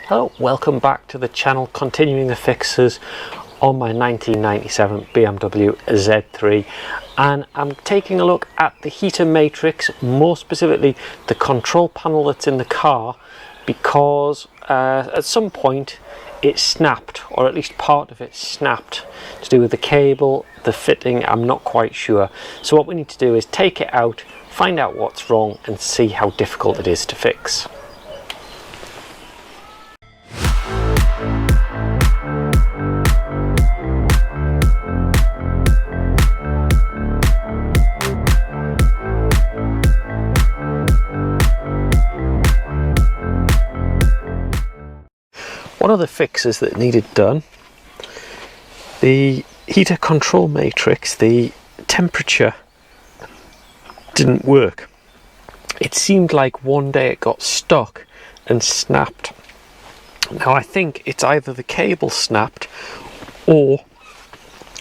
Hello, welcome back to the channel, continuing the fixes on my 1997 BMW Z3, and I'm taking a look at the heater matrix, more specifically the control panel that's in the car, because at some point it snapped, or at least part of it snapped, to do with the cable, the fitting, I'm not quite sure. So what we need to do is take it out, find out what's wrong and see how difficult it is to fix. One of the fixes that needed done, the heater control matrix, the temperature didn't work. It seemed like one day it got stuck and snapped. Now I think it's either the cable snapped or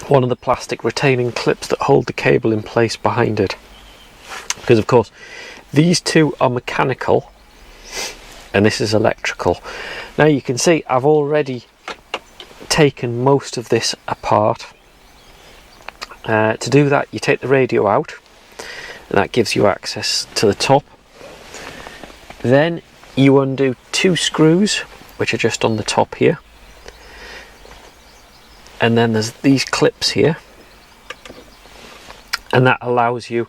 one of the plastic retaining clips that hold the cable in place behind it. Because of course these two are mechanical and this is electrical. Now you can see I've already taken most of this apart. To do that you take the radio out and that gives you access to the top. Then you undo two screws which are just on the top here, and then there's these clips here, and that allows you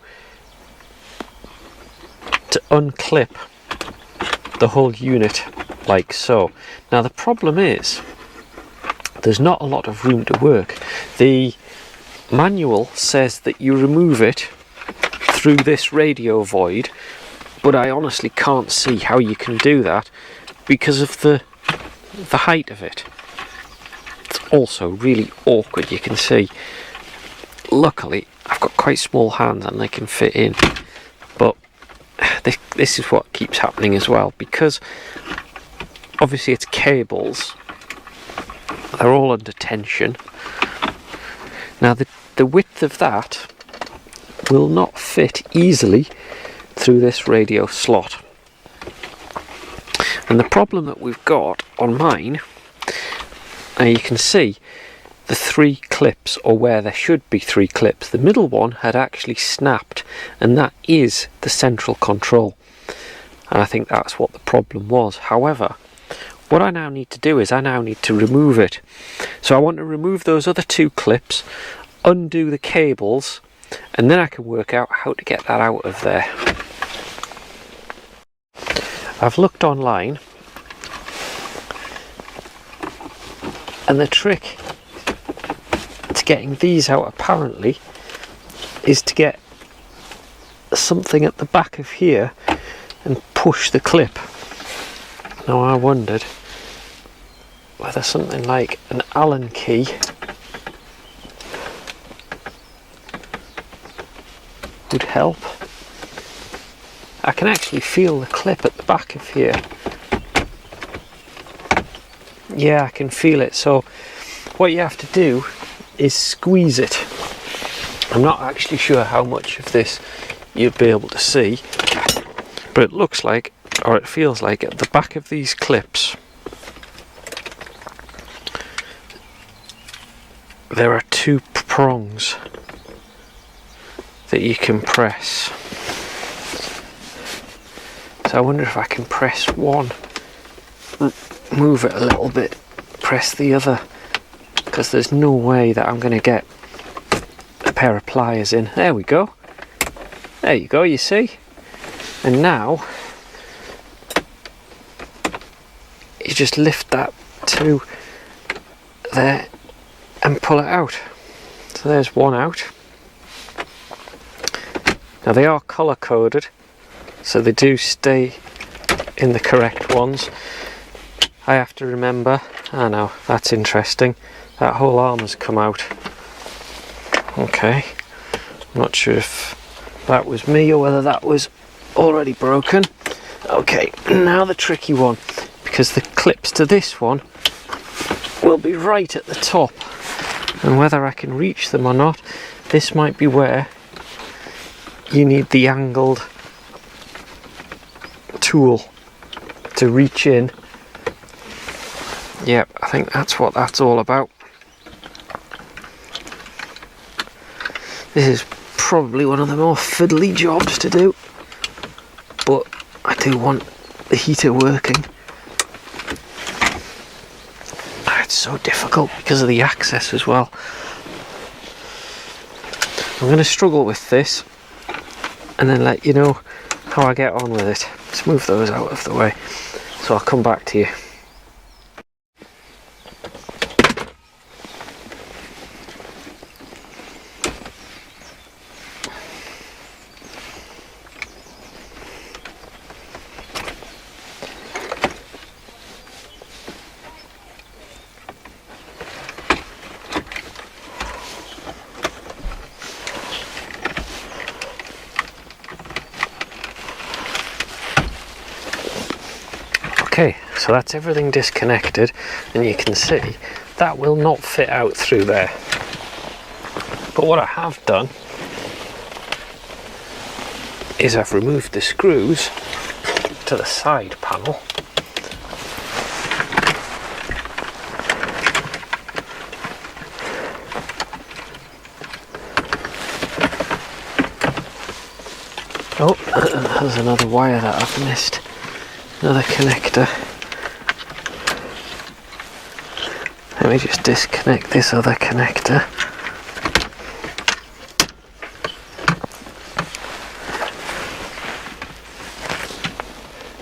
to unclip the whole unit like so. Now the problem is there's not a lot of room to work. The manual says that you remove it through this radio void, but I honestly can't see how you can do that because of the height of it. It's also really awkward, you can see. Luckily I've got quite small hands and they can fit in, but this is what keeps happening as well, because obviously it's cables, they're all under tension. Now the width of that will not fit easily through this radio slot, and the problem that we've got on mine, and you can see the three clips, or where there should be three clips, the middle one had actually snapped, and that is the central control, and I think that's what the problem was. However, what I now need to do is I now need to remove it. So I want to remove those other two clips, undo the cables, and then I can work out how to get that out of there. I've looked online, and the trick to getting these out apparently is to get something at the back of here and push the clip. Now I wondered whether something like an Allen key would help. I can actually feel the clip at the back of here. Yeah, I can feel it. So what you have to do is squeeze it. I'm not actually sure how much of this you'll be able to see, but it looks like, or it feels like, at the back of these clips there are two prongs that you can press. So I wonder if I can press one, move it a little bit, press the other, because there's no way that I'm going to get a pair of pliers in. There we go. There you go, you see. And now you just lift that to there and pull it out. So there's one out. Now they are colour coded, so they do stay in the correct ones. I have to remember, I know, that's interesting, that whole arm has come out. Okay, I'm not sure if that was me or whether that was already broken. Okay, now the tricky one, because the clips to this one will be right at the top, and whether I can reach them or not, this might be where you need the angled tool to reach in Yep, I think that's what that's all about. This is probably one of the more fiddly jobs to do, but I do want the heater working. It's so difficult because of the access as well. I'm going to struggle with this and then let you know how I get on with it. Let's move those out of the way, so I'll come back to you. Okay, so that's everything disconnected, and you can see that will not fit out through there. But what I have done is I've removed the screws to the side panel. Oh, there's another wire that I've missed. Another connector. Let me just disconnect this other connector.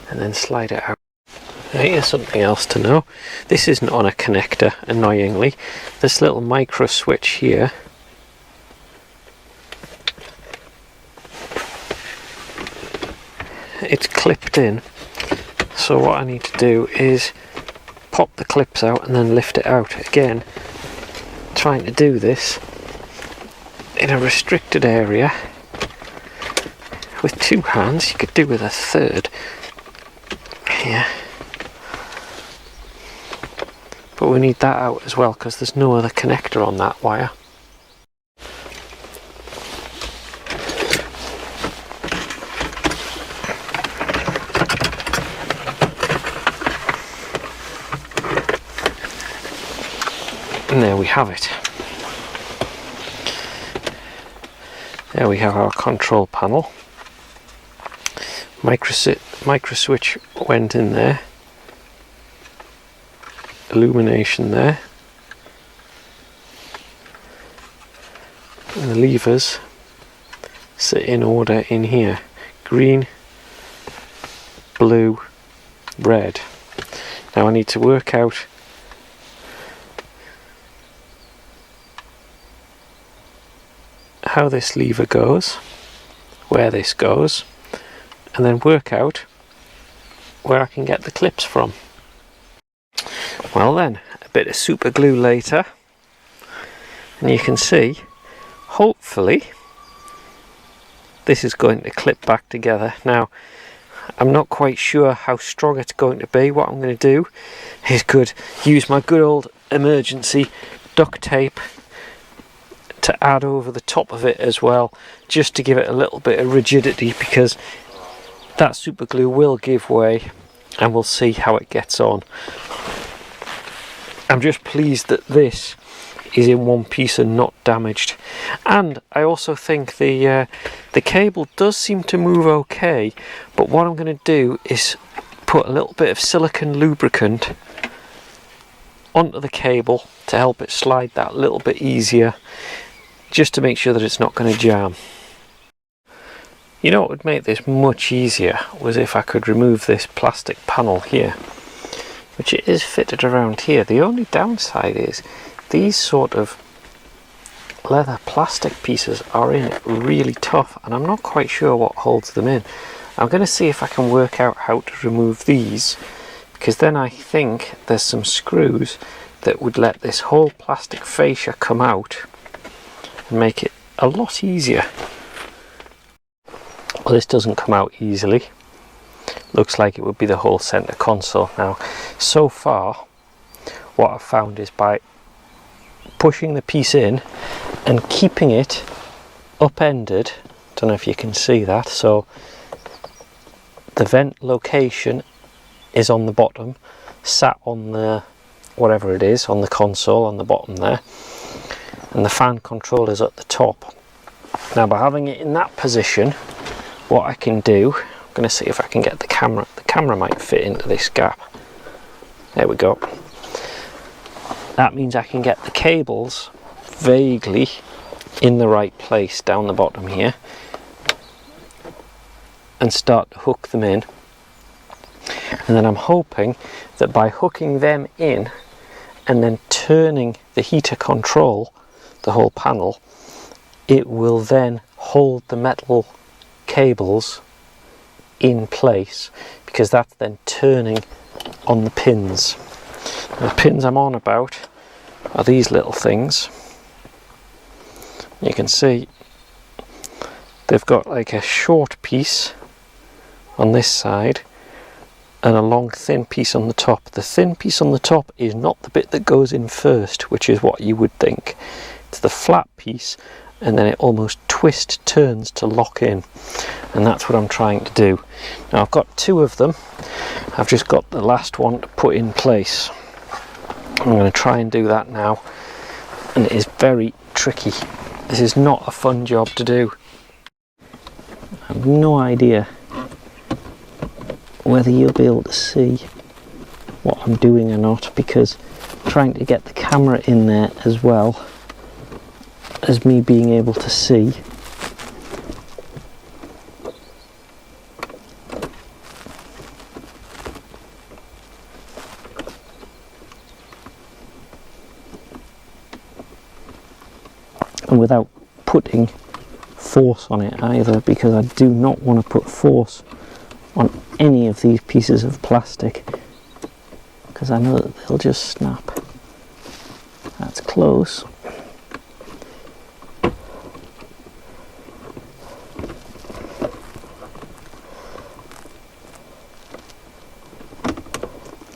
And then slide it out. Now here's something else to know. This isn't on a connector, annoyingly. This little micro switch here it's clipped in. So what I need to do is pop the clips out and then lift it out. Again, trying to do this in a restricted area with two hands. You could do with a third here, but we need that out as well because there's no other connector on that wire. And there we have it. There we have our control panel. Micro switch went in there. Illumination there. And the levers sit in order in here. Green, blue, red. Now I need to work out how this lever goes, where this goes, and then work out where I can get the clips from. Well then, a bit of super glue later, and you can see, hopefully, this is going to clip back together. Now, I'm not quite sure how strong it's going to be. What I'm going to do is use my good old emergency duct tape to add over the top of it as well, just to give it a little bit of rigidity, because that super glue will give way, and we'll see how it gets on. I'm just pleased that this is in one piece and not damaged, and I also think the cable does seem to move okay. But what I'm going to do is put a little bit of silicone lubricant onto the cable to help it slide that little bit easier, just to make sure that it's not going to jam. You know what would make this much easier was if I could remove this plastic panel here, which it is fitted around here. The only downside is these sort of leather plastic pieces are in it really tough, and I'm not quite sure what holds them in. I'm going to see if I can work out how to remove these, because then I think there's some screws that would let this whole plastic fascia come out and make it a lot easier. Well, this doesn't come out easily. Looks like it would be the whole center console. Now, so far, what I've found is by pushing the piece in and keeping it upended, don't know if you can see that, so the vent location is on the bottom, sat on the whatever it is on the console on the bottom there, and the fan control is at the top. Now by having it in that position, what I can do, I'm going to see if I can get the camera might fit into this gap. There we go. That means I can get the cables vaguely in the right place down the bottom here and start to hook them in. And then I'm hoping that by hooking them in and then turning the heater control, the whole panel, it will then hold the metal cables in place, because that's then turning on the pins. And the pins I'm on about are these little things. You can see they've got like a short piece on this side and a long thin piece on the top. The thin piece on the top is not the bit that goes in first, which is what you would think. It's the flat piece, and then it almost turns to lock in, and that's what I'm trying to do. Now I've got two of them. I've just got the last one to put in place. I'm going to try and do that now, and it is very tricky. This is not a fun job to do. I have no idea whether you'll be able to see what I'm doing or not, because trying to get the camera in there as well as me being able to see. And without putting force on it either, because I do not want to put force on any of these pieces of plastic, because I know that they'll just snap. That's close.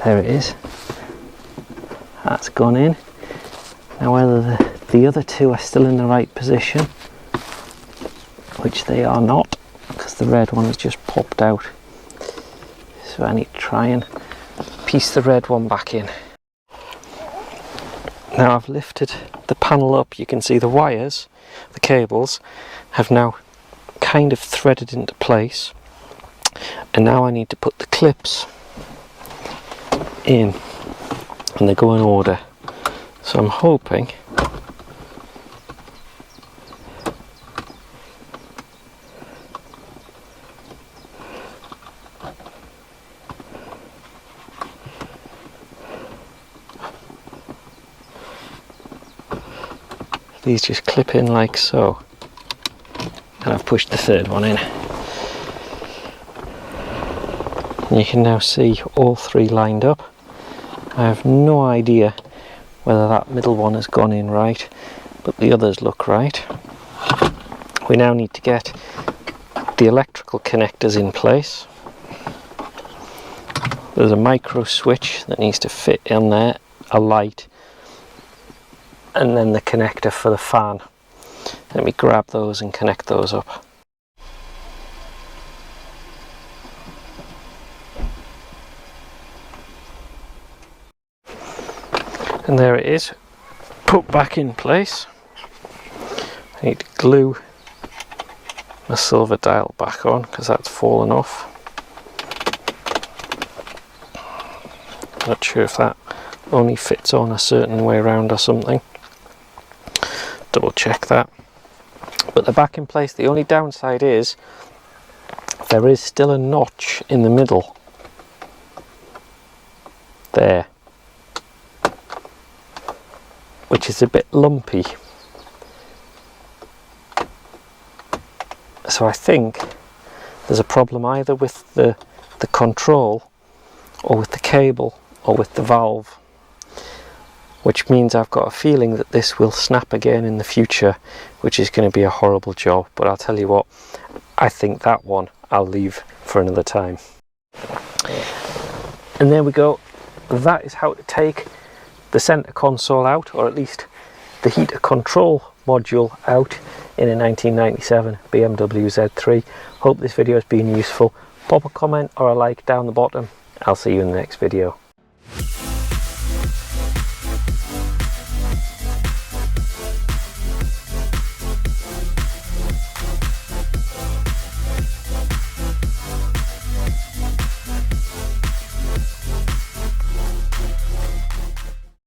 There it is. That's gone in. Now whether the other two are still in the right position, which they are not, because the red one has just popped out. So I need to try and piece the red one back in. Now I've lifted the panel up. You can see the wires, the cables, have now kind of threaded into place. And now I need to put the clips in, and they go in order. So I'm hoping these just clip in like so, and I've pushed the third one in. And you can now see all three lined up. I have no idea whether that middle one has gone in right, but the others look right. We now need to get the electrical connectors in place. There's a micro switch that needs to fit in there, a light, and then the connector for the fan. Let me grab those and connect those up. And there it is, put back in place. I need to glue the silver dial back on because that's fallen off. Not sure if that only fits on a certain way around or something. Double check that. But they're back in place. The only downside is there is still a notch in the middle there, which is a bit lumpy. So I think there's a problem either with the control, or with the cable, or with the valve, which means I've got a feeling that this will snap again in the future, which is going to be a horrible job. But I'll tell you what, I think that one I'll leave for another time. And there we go. That is how to take the center console out, or at least the heater control module out, in a 1997 BMW Z3. Hope this video has been useful. Pop a comment or a like down the bottom. I'll see you in the next video.